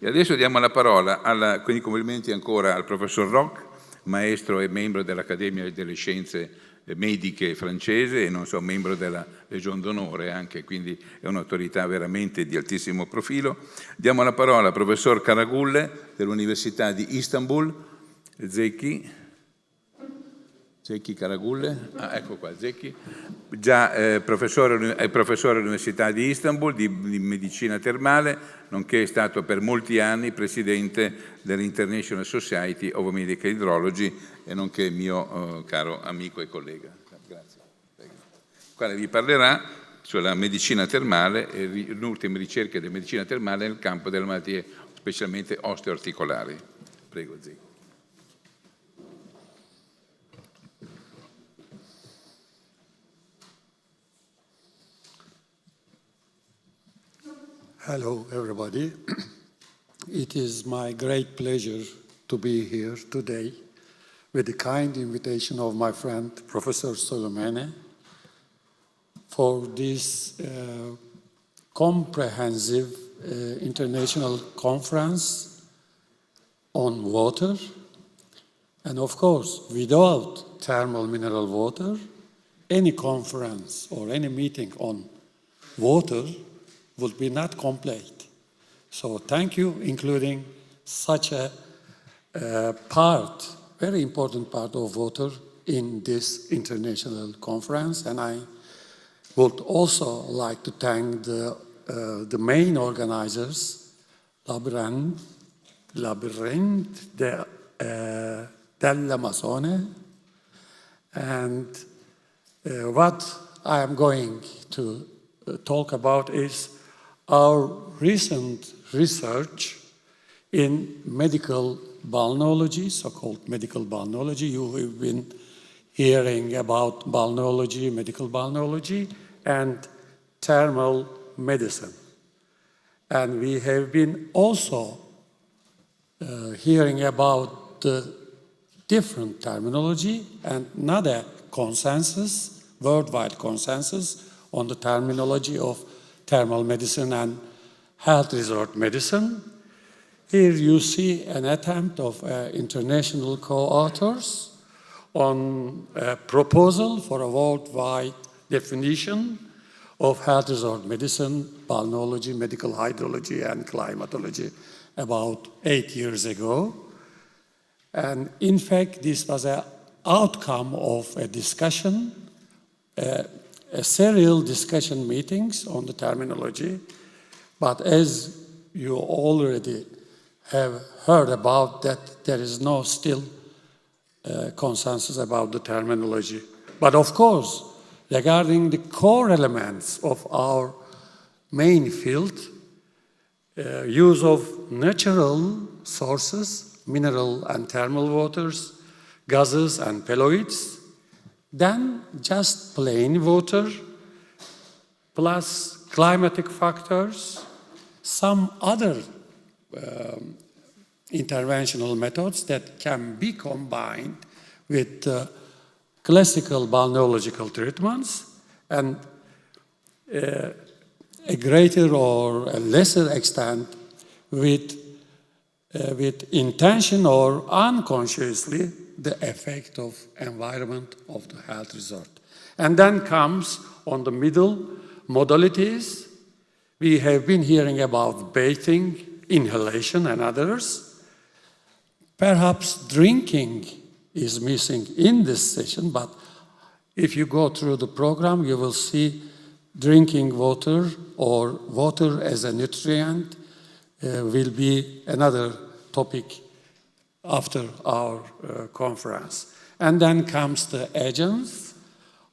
E adesso diamo la parola, quindi complimenti ancora al professor Roch, maestro e membro dell'Accademia delle Scienze Mediche francese e non so, membro della Legion d'Onore anche, quindi è un'autorità veramente di altissimo profilo. Diamo la parola al professor Karagülle dell'Università di Istanbul, Zeki Karagülle, ecco qua, Zeki, già professore all'Università di Istanbul di medicina termale, nonché è stato per molti anni presidente dell'International Society of Medical Hydrology e nonché mio caro amico e collega. Grazie. Il quale vi parlerà sulla medicina termale e le ultime ricerche di medicina termale nel campo delle malattie specialmente osteoarticolari. Prego, Zeki. Hello, everybody. It is my great pleasure to be here today with the kind invitation of my friend, Professor Solomene, for this comprehensive international conference on water. And of course, without thermal mineral water, any conference or any meeting on water would be not complete. So thank you, including such a very important part of water in this international conference. And I would also like to thank the main organizers, Labirinto dell'Amazone. And what I am going to talk about is our recent research in medical balneology, so-called medical balneology. You have been hearing about balneology, medical balneology, and thermal medicine. And we have been also hearing about the different terminology and not a consensus, worldwide consensus on the terminology of thermal medicine and health resort medicine. Here you see an attempt of international co-authors on a proposal for a worldwide definition of health resort medicine, balneology, medical hydrology, and climatology about 8 years ago. And in fact, this was an outcome of a discussion, a serial discussion meetings on the terminology, but as you already have heard about that, there is no still consensus about the terminology. But of course, regarding the core elements of our main field, use of natural sources, mineral and thermal waters, gases and colloids, then just plain water, plus climatic factors, some other interventional methods that can be combined with classical balneological treatments, and a greater or a lesser extent with intention or unconsciously the effect of environment of the health resort. And then comes on the middle modalities. We have been hearing about bathing, inhalation, and others. Perhaps drinking is missing in this session, but if you go through the program, you will see drinking water or water as a nutrient will be another topic after our conference. And then comes the agents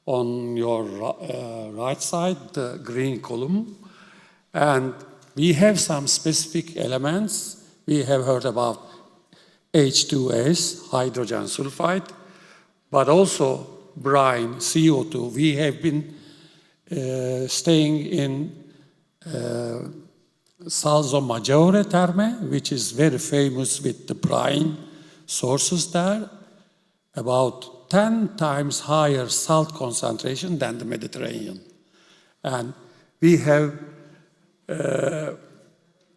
on your right side, the green column. And we have some specific elements. We have heard about H2S, hydrogen sulfide, but also brine, CO2. We have been staying in Salzo Maggiore Terme, which is very famous with the brine sources there, about 10 times higher salt concentration than the Mediterranean. And we have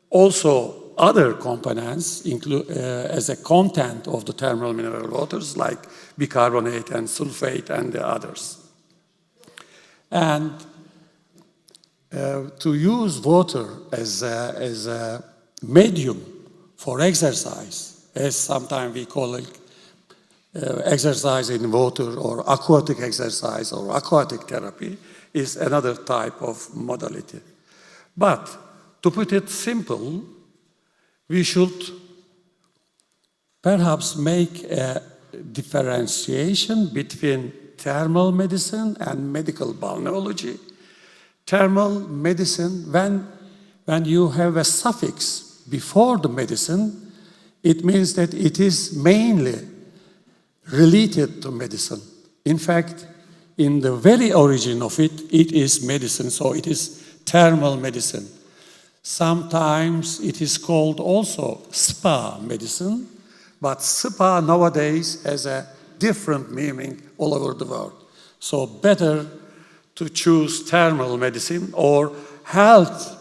also other components as a content of the thermal mineral waters, like bicarbonate and sulfate and the others. And to use water as a medium for exercise, as sometimes we call it exercise in water or aquatic exercise or aquatic therapy, is another type of modality. But to put it simple, we should perhaps make a differentiation between thermal medicine and medical balneology. Thermal medicine, when you have a suffix before the medicine, it means that it is mainly related to medicine. In fact, in the very origin of it, it is medicine, so it is thermal medicine. Sometimes it is called also spa medicine, but spa nowadays has a different meaning all over the world. So better to choose thermal medicine or health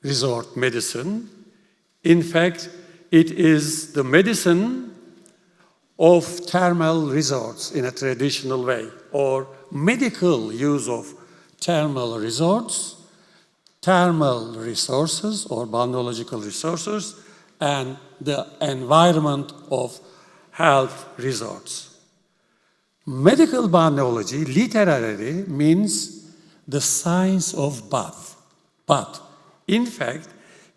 resort medicine. In fact, it is the medicine of thermal resorts in a traditional way, or medical use of thermal resorts, thermal resources or balneological resources, and the environment of health resorts. Medical balneology literally means the science of bath, but in fact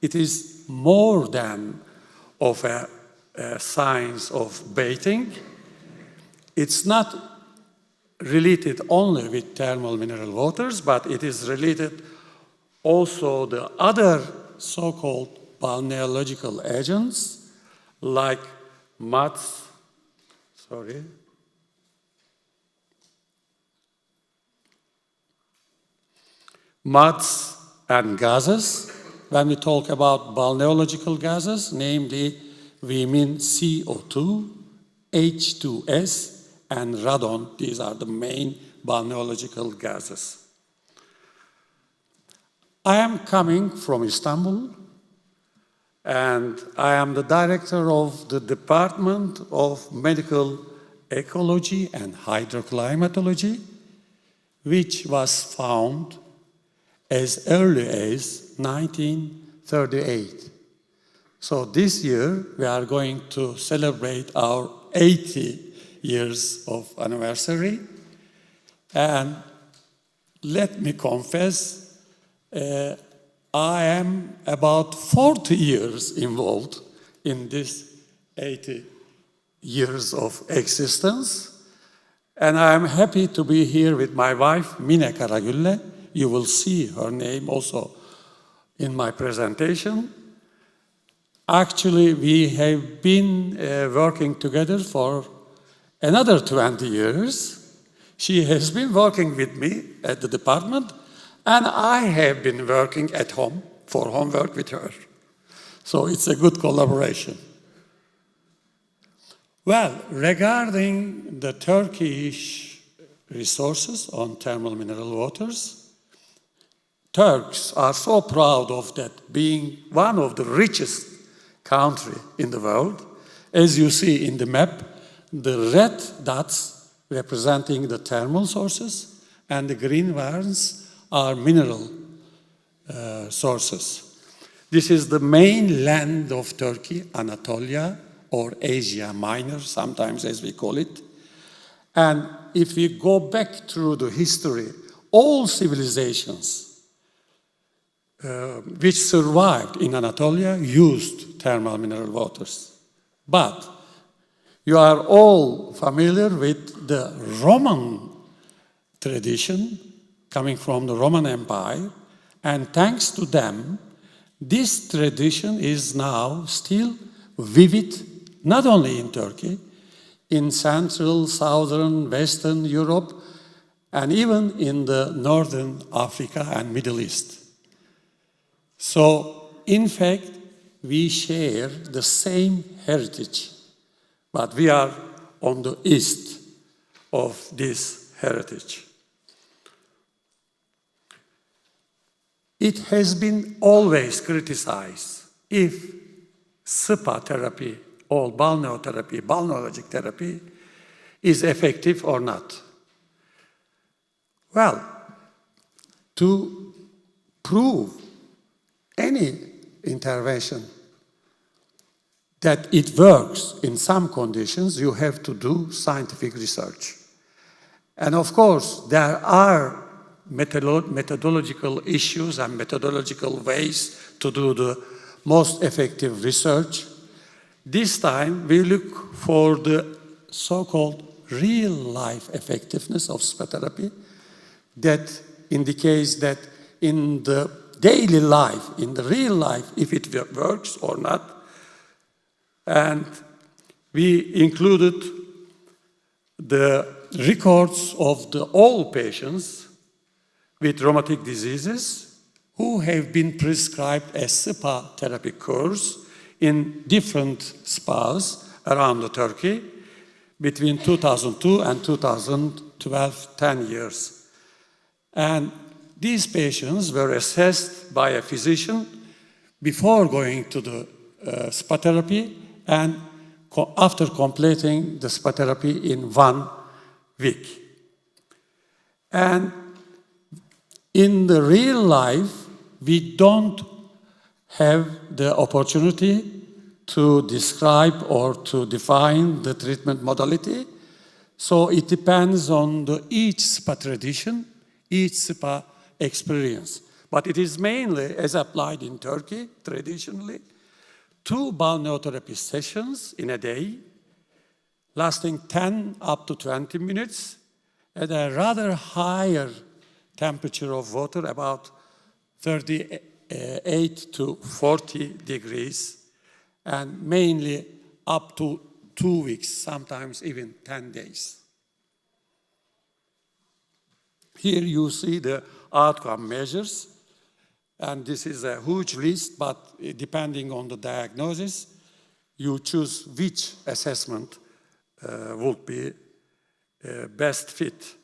it is more than of a science of bathing. It's not related only with thermal mineral waters, but it is related also the other so-called balneological agents like muds and gases. When we talk about balneological gases, namely we mean CO2, H2S, and radon. These are the main balneological gases. I am coming from Istanbul, and I am the director of the Department of Medical Ecology and Hydroclimatology, which was found as early as 1938. So this year, we are going to celebrate our 80 years of anniversary. And let me confess, I am about 40 years involved in this 80 years of existence. And I am happy to be here with my wife, Mine Karagülle. You will see her name also in my presentation. Actually, we have been working together for another 20 years. She has been working with me at the department, and I have been working at home for homework with her. So it's a good collaboration. Well, regarding the Turkish resources on thermal mineral waters, Turks are so proud of that being one of the richest country in the world. As you see in the map, the red dots representing the thermal sources and the green ones are mineral sources. This is the main land of Turkey, Anatolia, or Asia Minor, sometimes as we call it. And if we go back through the history, all civilizations which survived in Anatolia used thermal mineral waters. But you are all familiar with the Roman tradition coming from the Roman Empire, and thanks to them, this tradition is now still vivid, not only in Turkey, in Central, Southern, Western Europe, and even in the Northern Africa and Middle East. So, in fact, we share the same heritage, but we are on the east of this heritage. It has been always criticized if SPA therapy or balneologic therapy is effective or not. Well, to prove any intervention that it works in some conditions, you have to do scientific research. And of course, there are methodological issues and methodological ways to do the most effective research. This time, we look for the so-called real-life effectiveness of SPA therapy that indicates that in the daily life, in the real life, if it works or not. And we included the records of all patients with rheumatic diseases who have been prescribed a SPA therapy course in different spas around Turkey between 2002 and 2012, 10 years. And these patients were assessed by a physician before going to the SPA therapy and after completing the SPA therapy in 1 week. And in the real life, we don't have the opportunity to describe or to define the treatment modality. So it depends on each SPA tradition, each SPA experience. But it is mainly, as applied in Turkey, traditionally, 2 balneotherapy sessions in a day, lasting 10 up to 20 minutes, at a rather higher temperature of water, about 38 to 40 degrees, and mainly up to 2 weeks, sometimes even 10 days. Here you see the outcome measures, and this is a huge list, but depending on the diagnosis, you choose which assessment would be best fit.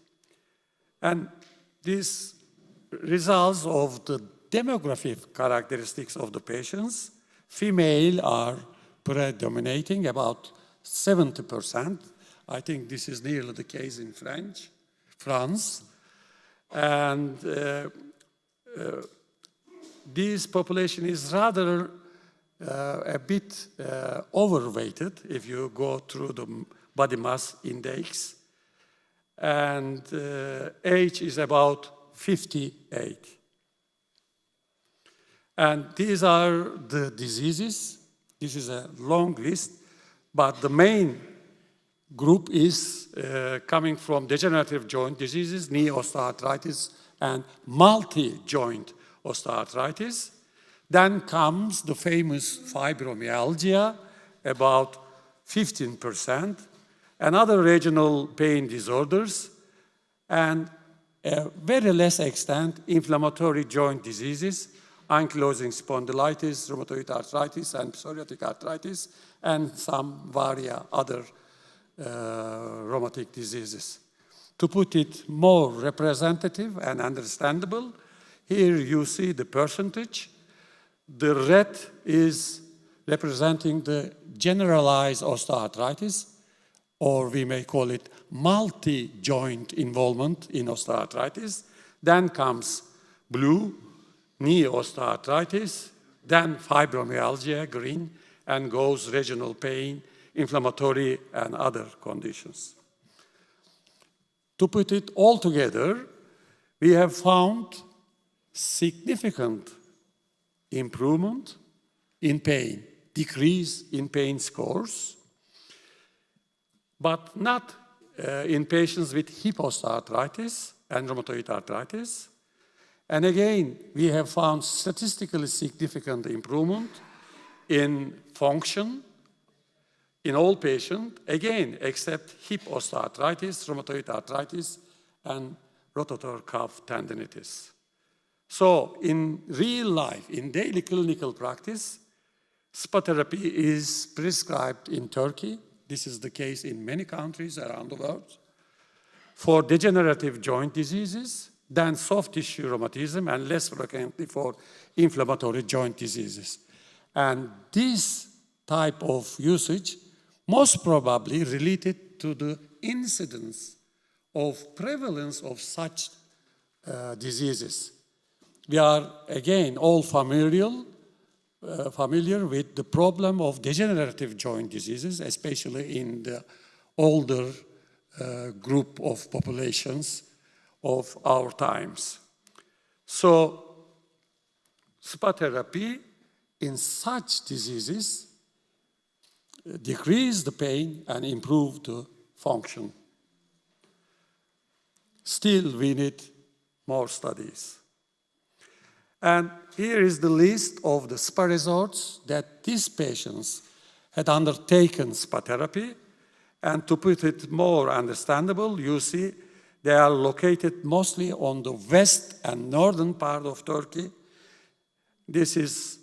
And these results of the demographic characteristics of the patients, female are predominating, about 70%. I think this is nearly the case in France. And this population is rather a bit overweighted if you go through the body mass index. And age is about 58. And these are the diseases. This is a long list, but the main group is coming from degenerative joint diseases, knee osteoarthritis, and multi-joint osteoarthritis. Then comes the famous fibromyalgia, about 15%, and other regional pain disorders, and a very less extent inflammatory joint diseases, ankylosing spondylitis, rheumatoid arthritis, and psoriatic arthritis, and some other rheumatic diseases. To put it more representative and understandable, here you see the percentage. The red is representing the generalized osteoarthritis, or we may call it multi-joint involvement in osteoarthritis. Then comes blue, knee osteoarthritis, then fibromyalgia, green, and goes regional pain, inflammatory, and other conditions. To put it all together, we have found significant improvement in pain, decrease in pain scores, but not in patients with hip osteoarthritis and rheumatoid arthritis. And again, we have found statistically significant improvement in function in all patients, again, except hip osteoarthritis, rheumatoid arthritis, and rotator cuff tendinitis. So in real life, in daily clinical practice, SPA therapy is prescribed in Turkey. This is the case in many countries around the world. For degenerative joint diseases, then soft tissue rheumatism, and less frequently for inflammatory joint diseases. And this type of usage, most probably related to the incidence of prevalence of such diseases. We are, again, all familiar with the problem of degenerative joint diseases, especially in the older group of populations of our times. So, spa therapy in such diseases decrease the pain and improve the function. Still, we need more studies. And here is the list of the spa resorts that these patients had undertaken spa therapy. And to put it more understandable, you see they are located mostly on the west and northern part of Turkey. This is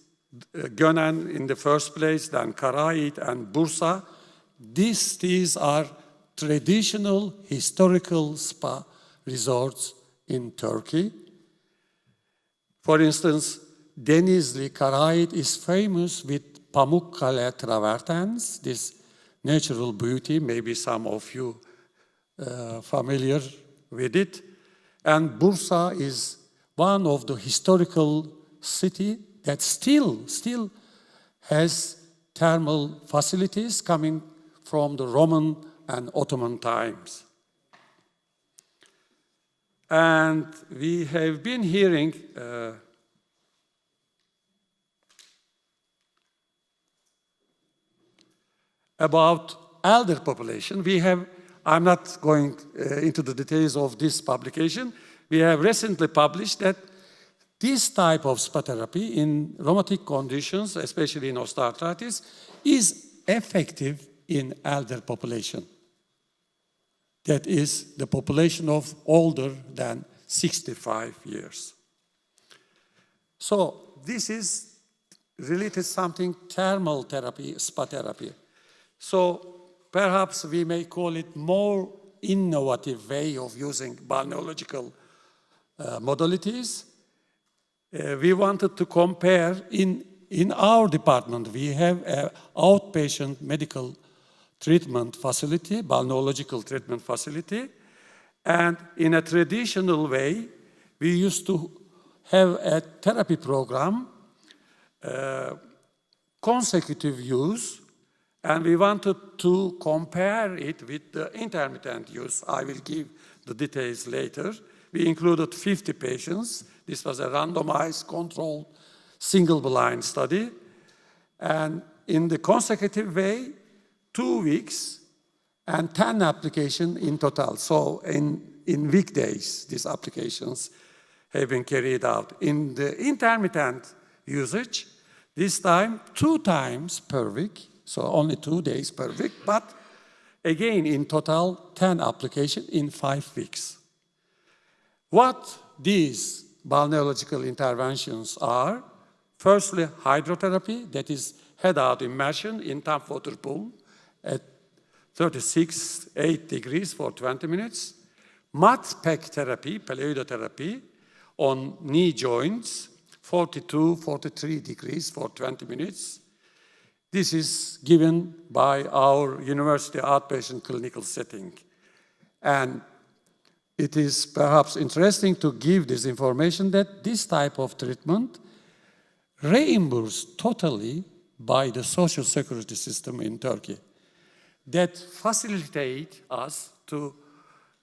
Gönen in the first place, then Karayit and Bursa. These are traditional historical spa resorts in Turkey. For instance, Denizli Karayit is famous with Pamukkale travertens, this natural beauty. Maybe some of you familiar with it. And Bursa is one of the historical city that still has thermal facilities coming from the Roman and Ottoman times. And we have been hearing about elder population. I'm not going into the details of this publication. We have recently published that this type of spa therapy in rheumatic conditions, especially in osteoarthritis, is effective in elder population. That is the population of older than 65 years. So this is related something thermal therapy, spa therapy. So perhaps we may call it more innovative way of using balneological modalities. We wanted to compare, in our department, we have an outpatient medical treatment facility, balneological treatment facility, and in a traditional way, we used to have a therapy program, consecutive use, and we wanted to compare it with the intermittent use. I will give the details later. We included 50 patients. This was a randomized, controlled, single-blind study. And in the consecutive way, 2 weeks and 10 applications in total. So in weekdays, these applications have been carried out. In the intermittent usage, this time 2 times per week, so only 2 days per week, but again, in total, 10 applications in 5 weeks. What these balneological interventions are: firstly, hydrotherapy, that is head-out immersion in tap water pool at 36.8 degrees for 20 minutes. Mud pack therapy, paleoidotherapy, on knee joints, 43 degrees for 20 minutes. This is given by our university outpatient clinical setting. And it is perhaps interesting to give this information that this type of treatment reimbursed totally by the social security system in Turkey. That facilitate us to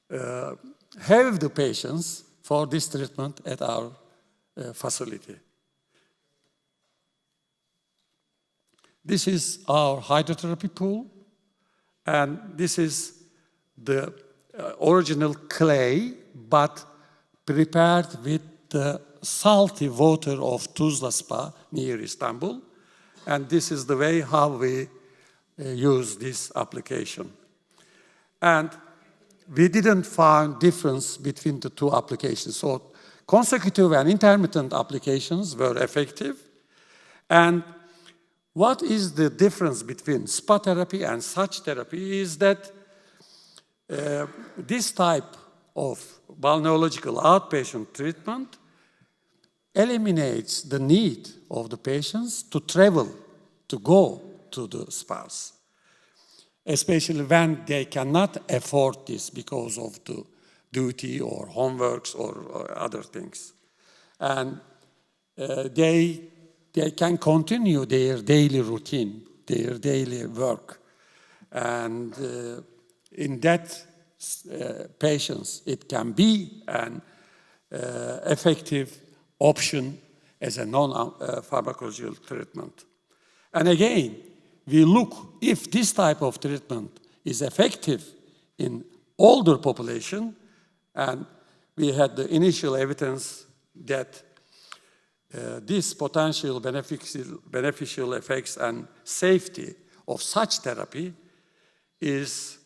have the patients for this treatment at our facility. This is our hydrotherapy pool, and this is the original clay, but prepared with the salty water of Tuzla Spa near Istanbul. And this is the way how we use this application. And we didn't find difference between the 2 applications. So consecutive and intermittent applications were effective. And what is the difference between spa therapy and such therapy is that this type of balneological outpatient treatment eliminates the need of the patients to travel, to go to the spouse, especially when they cannot afford this because of the duty or homeworks or other things. And they can continue their daily routine, their daily work. And in that patients, it can be an effective option as a non-pharmacological treatment. And again, we look if this type of treatment is effective in older population, and we had the initial evidence that this potential beneficial effects and safety of such therapy is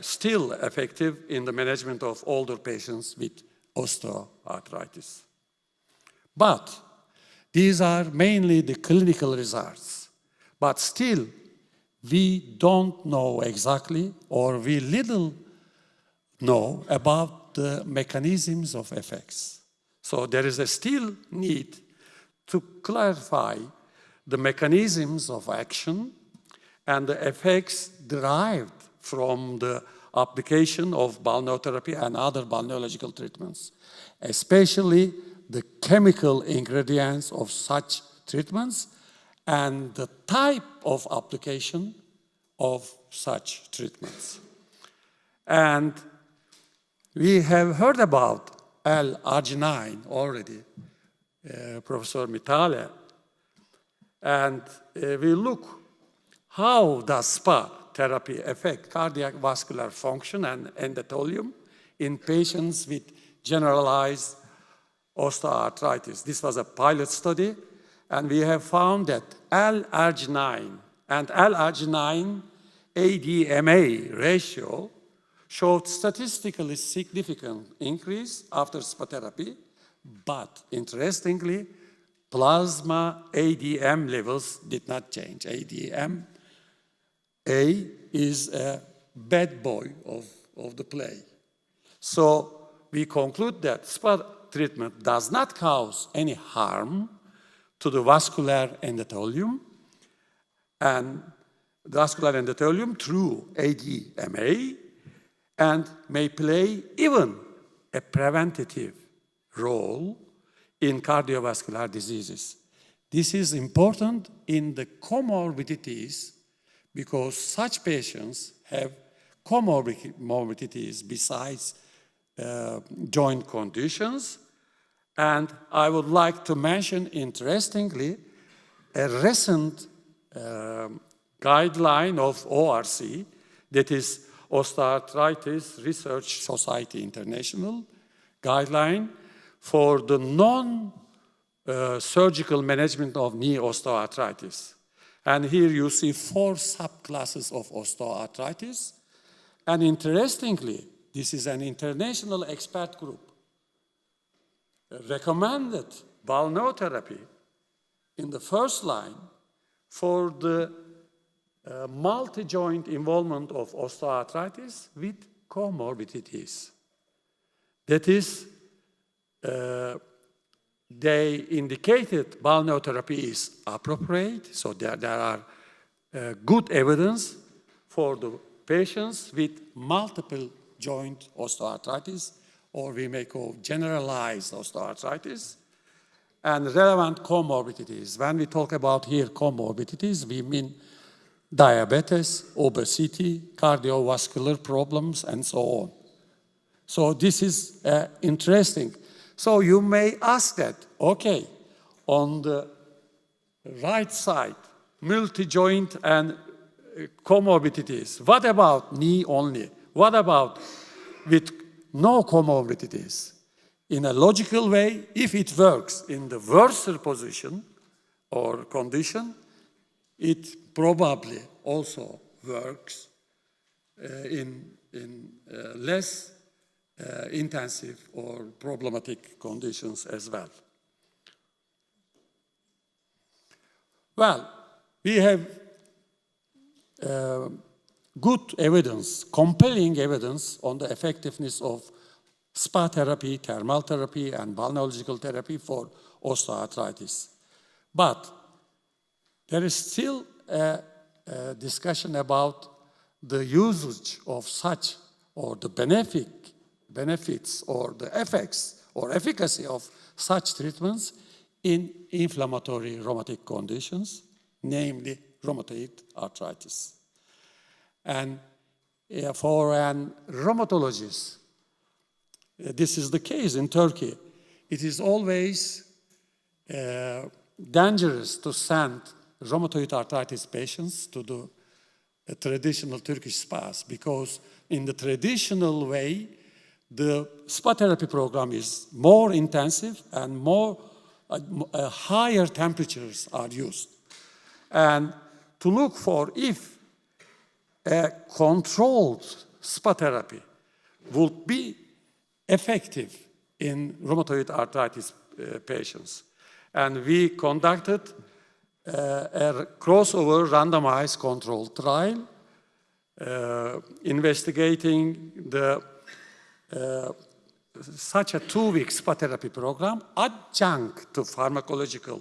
still effective in the management of older patients with osteoarthritis. But these are mainly the clinical results. But still, we don't know exactly, or we little know about the mechanisms of effects. So there is a still need to clarify the mechanisms of action and the effects derived from the application of balneotherapy and other balneological treatments, especially the chemical ingredients of such treatments and the type of application of such treatments. And we have heard about L-arginine already, Professor Mitale, and we look how does SPA therapy affect cardiac vascular function and endothelium in patients with generalized osteoarthritis. This was a pilot study, and we have found that L-arginine and L-arginine ADMA ratio showed statistically significant increase after SPA therapy, but interestingly, plasma ADM levels did not change. ADM is a bad boy of the play. So we conclude that SPA treatment does not cause any harm to the vascular endothelium and vascular endothelium through ADMA, and may play even a preventative role in cardiovascular diseases. This is important in the comorbidities because such patients have comorbidities besides joint conditions. And I would like to mention, interestingly, a recent guideline of ORC, that is Osteoarthritis Research Society International guideline for the non-surgical management of knee osteoarthritis. And here you see 4 subclasses of osteoarthritis. And interestingly, this is an international expert group recommended balneotherapy in the first line for the multi-joint involvement of osteoarthritis with comorbidities. That is, they indicated balneotherapy is appropriate, so there are good evidence for the patients with multiple joint osteoarthritis, or we may call generalized osteoarthritis, and relevant comorbidities. When we talk about here comorbidities, we mean diabetes, obesity, cardiovascular problems, and so on. So this is interesting. So you may ask that, okay, on the right side, multi-joint and comorbidities. What about knee only? What about with no comorbidities? In a logical way, if it works in the worse position or condition, it probably also works in less intensive or problematic conditions as well. Well, we have good evidence, compelling evidence on the effectiveness of spa therapy, thermal therapy, and balneological therapy for osteoarthritis. But there is still a discussion about the usage of such, or the benefits or the effects or efficacy of such treatments in inflammatory rheumatic conditions, namely rheumatoid arthritis. And for an rheumatologist, this is the case in Turkey. It is always dangerous to send rheumatoid arthritis patients to the traditional Turkish spas, because in the traditional way, the spa therapy program is more intensive and more higher temperatures are used. And to look for if a controlled spa therapy would be effective in rheumatoid arthritis patients. And we conducted a crossover randomized controlled trial investigating such a 2-week spa therapy program adjunct to pharmacological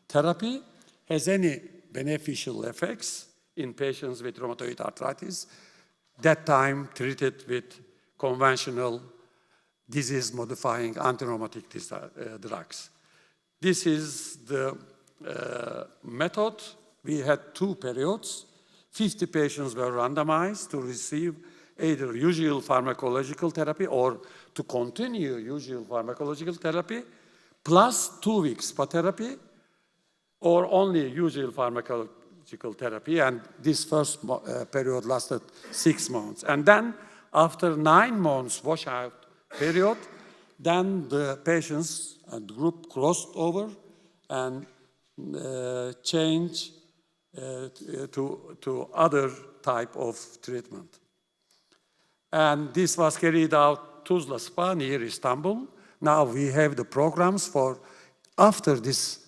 therapy has any beneficial effects in patients with rheumatoid arthritis, that time treated with conventional disease-modifying anti-rheumatic drugs. This is the method. We had 2 periods. 50 patients were randomized to receive either usual pharmacological therapy or to continue usual pharmacological therapy, plus 2 weeks spa therapy, or only usual pharmacological therapy. And this first period lasted 6 months. And then, after 9 months washout period, then the patients and group crossed over and changed to other type of treatment. And this was carried out Tuzla Spa near Istanbul. Now we have the programs for, after this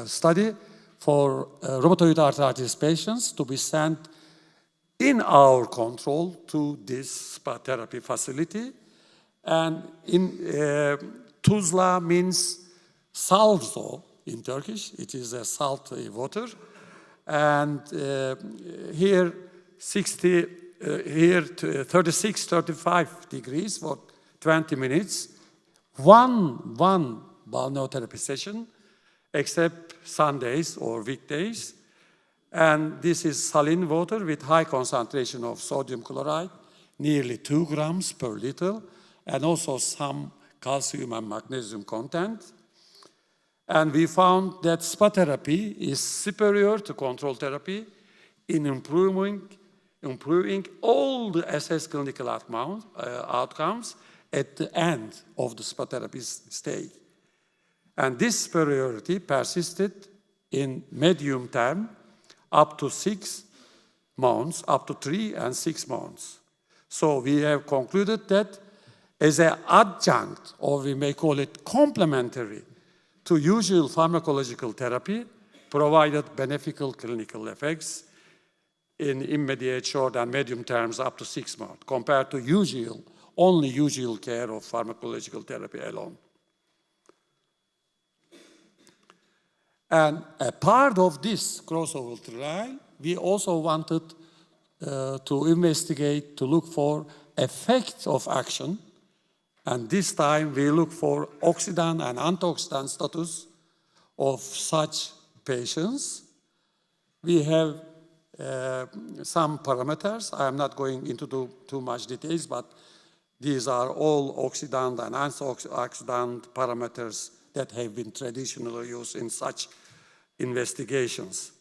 study, for rheumatoid arthritis patients to be sent in our control to this spa therapy facility. And in Tuzla means salzo in Turkish. It is a salty water. And here 36, 35 degrees for 20 minutes. One balneotherapy session, except Sundays or weekdays. And this is saline water with high concentration of sodium chloride, nearly 2 grams per liter, and also some calcium and magnesium content. And we found that spa therapy is superior to control therapy in improving all the assessed clinical outcomes at the end of the spa therapy's stay. And this superiority persisted in medium term up to 6 months, up to 3 and 6 months. So we have concluded that as an adjunct, or we may call it complementary, to usual pharmacological therapy, provided beneficial clinical effects in immediate, short, and medium terms up to 6 months, compared to only usual care of pharmacological therapy alone. And a part of this crossover trial, we also wanted to investigate, to look for effects of action. And this time we look for oxidant and antioxidant status of such patients. We have some parameters. I am not going into too much details, but these are all oxidant and antioxidant parameters that have been traditionally used in such investigations.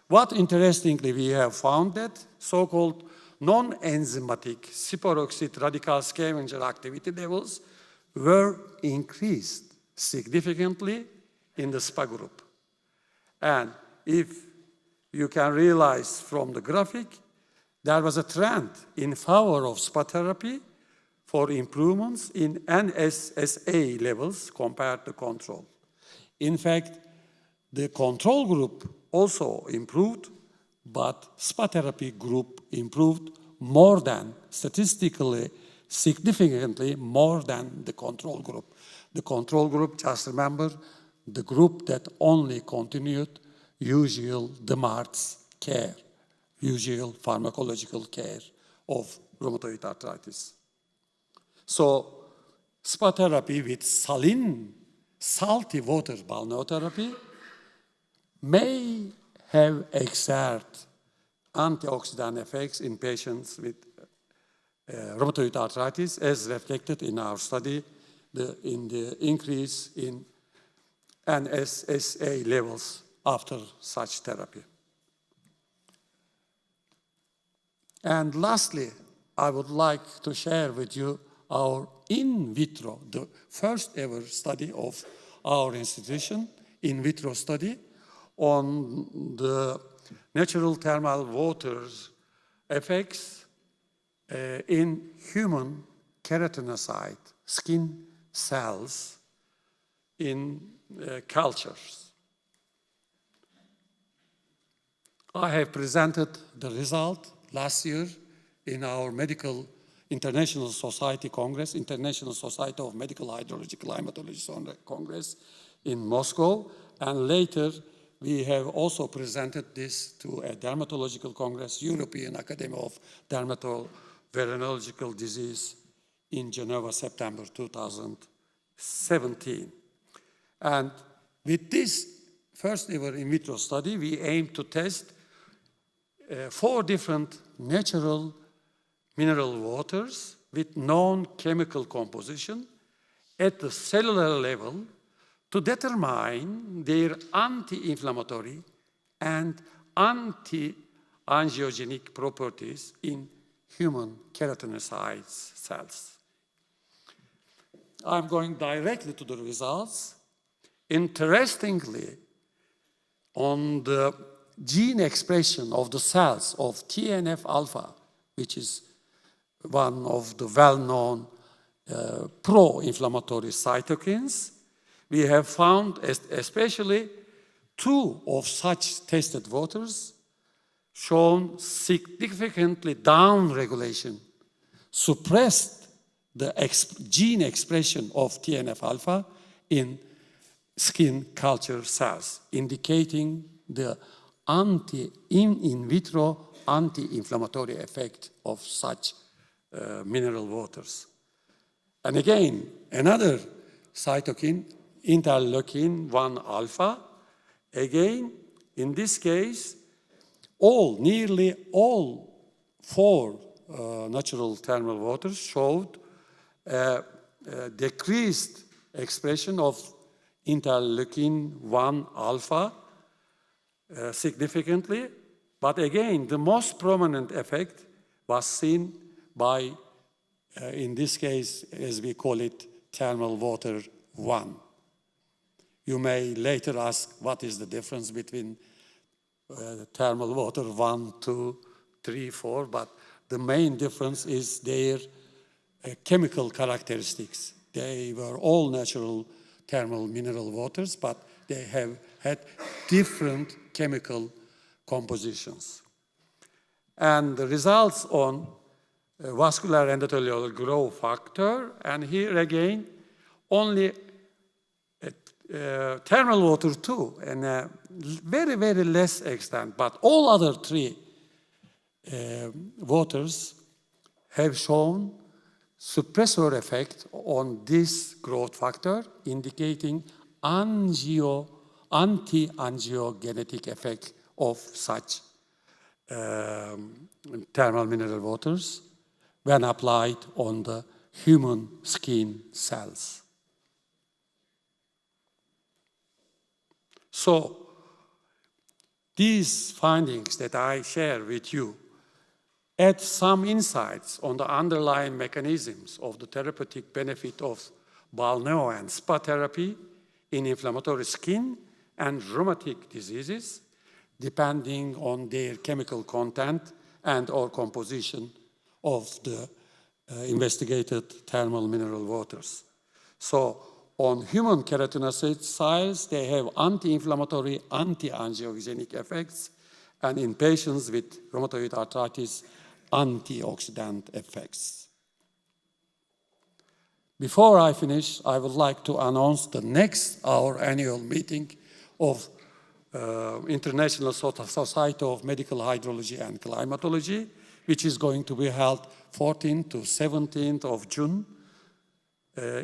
What interestingly we have found that so-called non-enzymatic superoxide radical scavenger activity levels were increased significantly in the SPA group. And if you can realize from the graphic, there was a trend in favor of SPA therapy for improvements in NSSA levels compared to control. In fact, the control group also improved, but SPA therapy group improved more than, statistically, significantly more than the control group. The control group, just remember, the group that only continued usual DMARDS care, usual pharmacological care of rheumatoid arthritis. So, spa therapy with saline, salty water balneotherapy may have exert antioxidant effects in patients with rheumatoid arthritis, as reflected in our study in the increase in NSSA levels after such therapy. And lastly, I would like to share with you our in vitro, the first ever study of our institution, in vitro study on the natural thermal water's effects in human keratinocyte skin cells in cultures. I have presented the result last year in our International Society Congress, International Society of Medical Hydrology Climatology Congress in Moscow, and later we have also presented this to a dermatological congress, European Academy of Dermatological Disease in Geneva, September 2017. And with this first ever in vitro study, we aim to test 4 different natural mineral waters with known chemical composition at the cellular level to determine their anti-inflammatory and anti-angiogenic properties in human keratinocyte cells. I'm going directly to the results. Interestingly, on the gene expression of the cells of TNF-alpha, which is one of the well-known pro-inflammatory cytokines, we have found especially 2 of such tested waters shown significantly down-regulation, suppressed the gene expression of TNF-alpha in skin culture cells, indicating the in vitro anti-inflammatory effect of such mineral waters. And again, another cytokine, interleukin-1 alpha, again, in this case, nearly all 4 natural thermal waters showed decreased expression of interleukin-1 alpha significantly, but again, the most prominent effect was seen by, in this case, as we call it, thermal water 1. You may later ask what is the difference between thermal water 1, 2, 3, 4, but the main difference is their chemical characteristics. They were all natural thermal mineral waters, but they have had different chemical compositions. And the results on vascular endothelial growth factor, and here again, only thermal water 2, and very, very less extent, but all other 3 waters have shown suppressor effect on this growth factor, indicating anti-angiogenetic effect of such thermal mineral waters when applied on the human skin cells. So, these findings that I share with you add some insights on the underlying mechanisms of the therapeutic benefit of balneo and spa therapy in inflammatory skin and rheumatic diseases, depending on their chemical content and/or composition of the investigated thermal mineral waters. So, on human keratinocyte cells, they have anti-inflammatory, anti-angiogenic effects, and in patients with rheumatoid arthritis, antioxidant effects. Before I finish, I would like to announce our annual meeting of International Society of Medical Hydrology and Climatology, which is going to be held 14th to 17th of June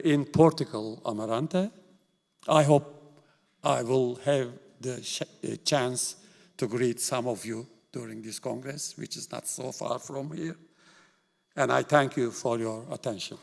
in Portugal, Amarante. I hope I will have the chance to greet some of you during this Congress, which is not so far from here. And I thank you for your attention.